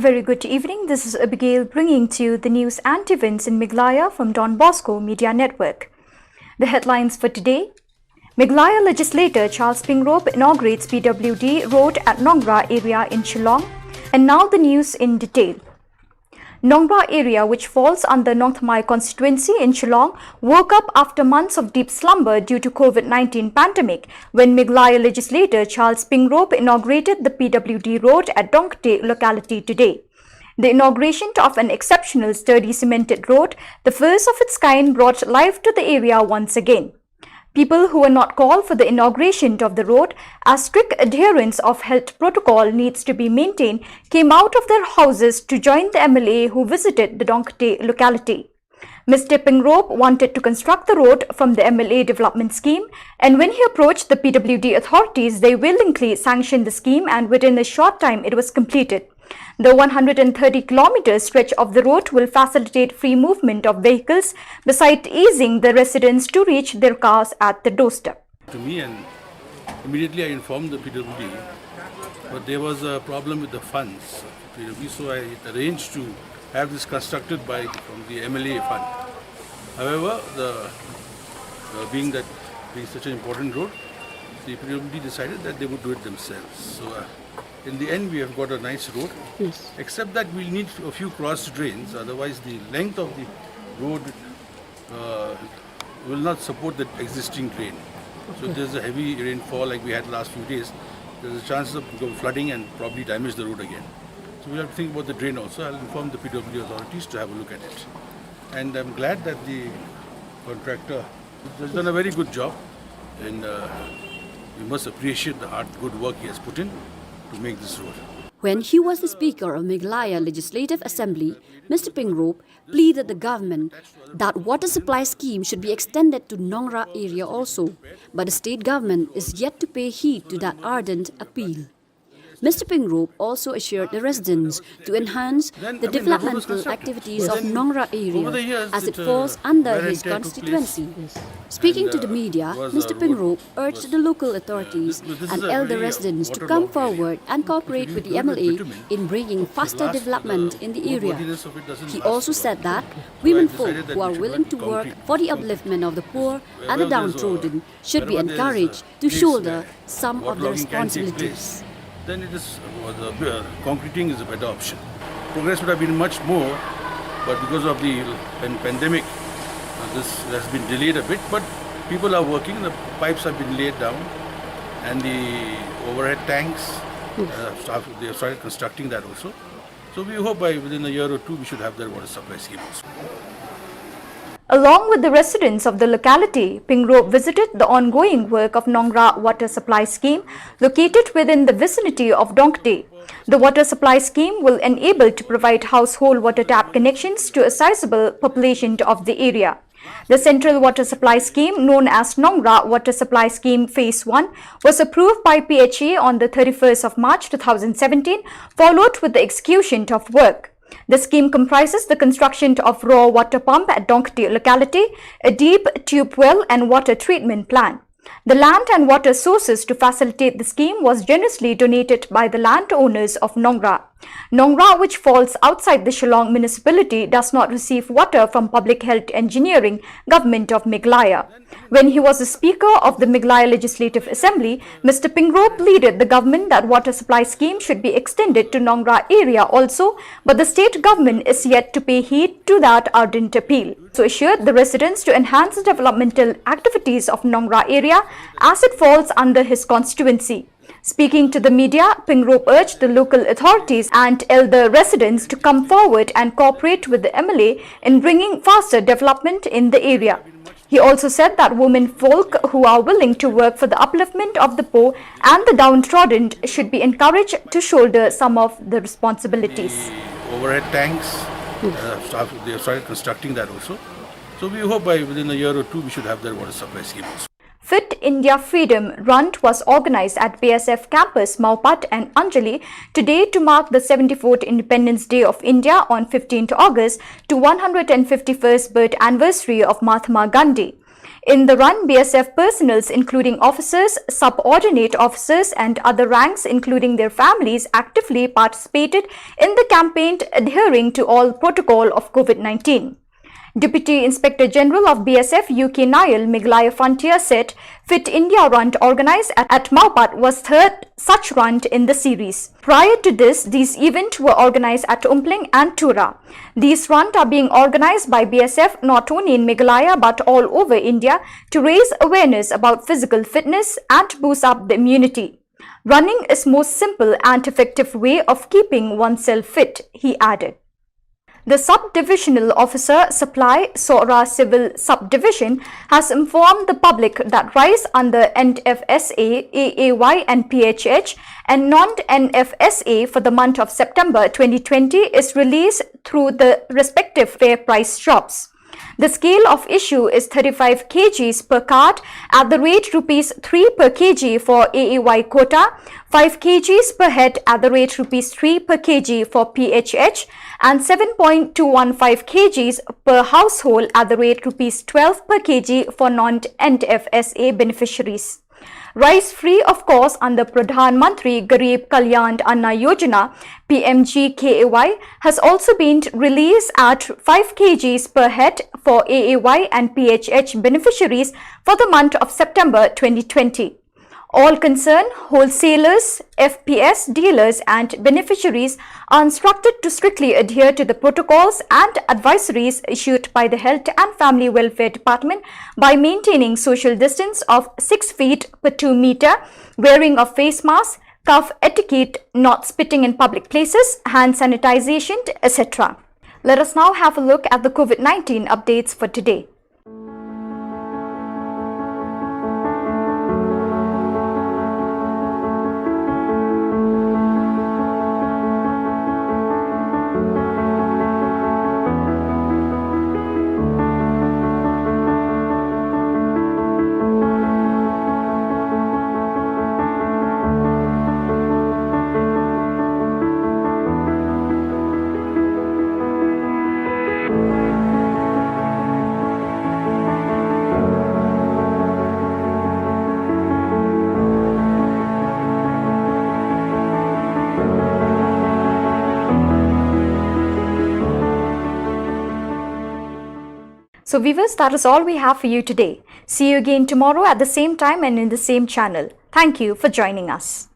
very good evening. This is Abigail bringing to you the news and events in Meghalaya from Bosco Media Network. The headlines for today: Meghalaya legislator Charles Pingrop inaugurates PWD road at Nongra area in Shillong. And now the news in detail. Nongra area, which falls under Nongthamai constituency in Shillong, woke up after months of deep slumber due to COVID-19 pandemic when Meghalaya legislator Charles Pingrop inaugurated the PWD road at Dongte locality today. The inauguration of an exceptional sturdy cemented road, the first of its kind, brought life to the area once again. People who were not called for the inauguration of the road, as strict adherence of health protocol needs to be maintained, came out of their houses to join the MLA who visited the Dongte locality. Mr. Pingrop wanted to construct the road from the MLA development scheme, and when he approached the PWD authorities, they willingly sanctioned the scheme, and within a short time it was completed. The 130 km stretch of the road will facilitate free movement of vehicles, besides easing the residents to reach their cars at the doorstep. To me, and immediately I informed the PWD, but there was a problem with the funds, PWD, so I arranged to have this constructed from the MLA fund. However, being such an important road, the PWD decided that they would do it themselves. So in the end, we have got a nice road, yes, except that we'll need a few cross drains, otherwise the length of the road will not support the existing drain. So if there's a heavy rainfall like we had last few days, there's a chance of flooding and probably damage the road again. So we'll have to think about the drain also. I'll inform the PWD authorities to have a look at it. And I'm glad that the contractor has done a very good job, and we must appreciate the good work he has put in to make this road. When he was the Speaker of Meghalaya Legislative Assembly, Mr. Pingrop pleaded the government that water supply scheme should be extended to Nongra area also, but the state government is yet to pay heed to that ardent appeal. Mr. Pingrop also assured the residents to enhance the developmental activities of Nongra area as it falls under his constituency. Speaking to the media, Mr. Pingrop urged the local authorities and elder residents to come forward and cooperate with the MLA in bringing faster development in the area. He also said that women folk who are willing to work for the upliftment of the poor and the downtrodden should be encouraged to shoulder some of the responsibilities. Then it is concreting is a better option. Progress would have been much more, but because of the pandemic, this has been delayed a bit. But people are working. The pipes have been laid down, and the overhead tanks they have started constructing that also. So we hope within a year or two we should have their water supply scheme also. Along with the residents of the locality, Pingrop visited the ongoing work of Nongra water supply scheme located within the vicinity of Dongte. The water supply scheme will enable to provide household water tap connections to a sizable population of the area. The central water supply scheme, known as Nongra Water Supply Scheme Phase 1, was approved by PHA on the 31st of March 2017, followed with the execution of work. The scheme comprises the construction of raw water pump at Dongte locality, a deep tube well and water treatment plant. The land and water sources to facilitate the scheme was generously donated by the landowners of Nongra. Nongra, which falls outside the Shillong municipality, does not receive water from Public Health Engineering Government of Meghalaya. When he was the Speaker of the Meghalaya Legislative Assembly, Mr. Pingrop pleaded the government that water supply scheme should be extended to Nongra area also, but the state government is yet to pay heed to that ardent appeal. So assured the residents to enhance the developmental activities of Nongra area as it falls under his constituency. Speaking to the media, Pingrop urged the local authorities and elder residents to come forward and cooperate with the MLA in bringing faster development in the area. He also said that women folk who are willing to work for the upliftment of the poor and the downtrodden should be encouraged to shoulder some of the responsibilities. The overhead tanks, they have started constructing that also. So we hope within a year or two we should have their water supply scheme also. Fit India Freedom Run was organized at BSF campus Maupat and Anjali today to mark the 74th Independence Day of India on 15th August to 151st birth anniversary of Mahatma Gandhi. In the run, BSF personnel, including officers, subordinate officers and other ranks, including their families, actively participated in the campaign, adhering to all protocol of COVID-19. Deputy Inspector General of BSF UK Nile Meghalaya Frontier said Fit India Run organized at Maupat was third such run in the series. Prior to this, these events were organized at Umpling and Tura. These runs are being organized by BSF not only in Meghalaya but all over India to raise awareness about physical fitness and boost up the immunity. Running is most simple and effective way of keeping oneself fit, he added. The Sub-Divisional Officer Supply Sora Civil Subdivision has informed the public that rice under NFSA, AAY and PHH and non-NFSA for the month of September 2020 is released through the respective fair price shops. The scale of issue is 35 kgs per cart at the rate ₹3 per kg for AAY quota, 5 kgs per head at the rate ₹3 per kg for PHH and 7.215 kgs per household at the rate ₹12 per kg for non-NFSA beneficiaries. Rice free of cost under Pradhan Mantri Garib Kalyan Anna Yojana PMGKAY has also been released at 5 kgs per head for AAY and PHH beneficiaries for the month of September 2020. All concerned wholesalers, FPS dealers and beneficiaries are instructed to strictly adhere to the protocols and advisories issued by the Health and Family Welfare Department by maintaining social distance of 6 feet per 2 meter, wearing of face mask, cough etiquette, not spitting in public places, hand sanitization, etc. Let us now have a look at the COVID-19 updates for today. So viewers, that is all we have for you today. See you again tomorrow at the same time and in the same channel. Thank you for joining us.